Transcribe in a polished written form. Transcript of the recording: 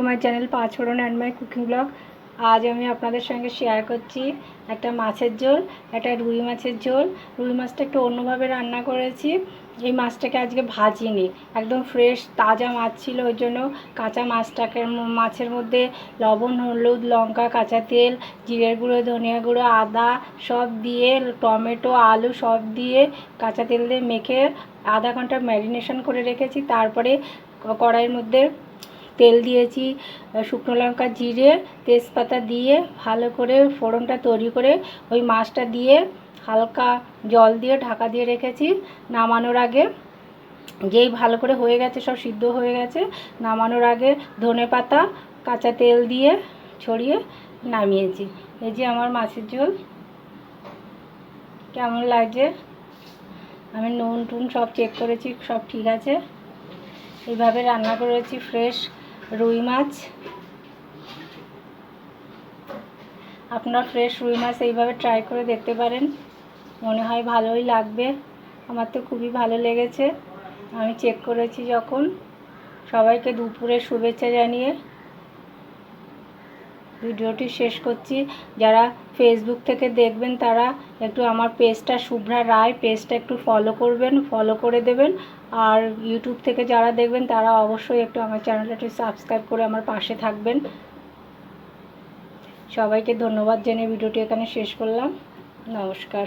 My channel panch phoron and my cooking blog. আজ আমি আপনাদের সঙ্গে শেয়ার করছি একটা মাছের ঝোল, একটা রুই মাছের ঝোল। রুই মাছটা একটু অন্যভাবে রান্না করেছি। এই মাছটাকে আজকে ভাজিনি, একদম ফ্রেশ তাজা মাছ ছিল, ওই জন্য কাঁচা মাছের মধ্যে লবণ, হলুদ, লঙ্কা, কাঁচা তেল, জিরের গুঁড়ো, ধনিয়া গুঁড়ো, আদা সব দিয়ে, টমেটো, আলু সব দিয়ে কাঁচা তেল দিয়ে মেখে আধা ঘন্টা ম্যারিনেশন করে রেখেছি। তারপরে কড়াইয়ের মধ্যে তেল দিয়েছি, শুকনো লঙ্কা, জিরে, তেজপাতা দিয়ে ভালো করে ফোড়নটা তৈরি করে ওই মাছটা দিয়ে হালকা জল দিয়ে ঢাকা দিয়ে রেখেছি। নামানোর আগে যেই ভালো করে হয়ে গেছে, সব সিদ্ধ হয়ে গেছে, নামানোর আগে ধনেপাতা, কাঁচা তেল দিয়ে ছড়িয়ে নামিয়েছি। এই যে আমার মাছের ঝোল। কেমন লাগছে? আমি নুন টুন সব চেক করেছি, সব ঠিক আছে। এইভাবে রান্না করেছি ফ্রেশ রুই মাছ। আপনারা ফ্রেশ রুই মাছ এইভাবে ট্রাই করে দেখতে পারেন, মনে হয় ভালোই লাগবে। আমার তো খুবই ভালো লেগেছে, আমি চেক করেছি যখন। সবাইকে দুপুরের শুভেচ্ছা জানিয়ে ভিডিওটি শেষ করছি। যারা ফেসবুক থেকে দেখবেন তারা একটু আমার পেজটা, শুভ্রা রায় পেজটা একটু ফলো করবেন, ফলো করে দেবেন। আর ইউটিউব থেকে যারা দেখবেন তারা অবশ্যই একটু আমার চ্যানেলটা একটু সাবস্ক্রাইব করে আমার পাশে থাকবেন। সবাইকে ধন্যবাদ জানিয়ে ভিডিওটি এখানে শেষ করলাম। নমস্কার।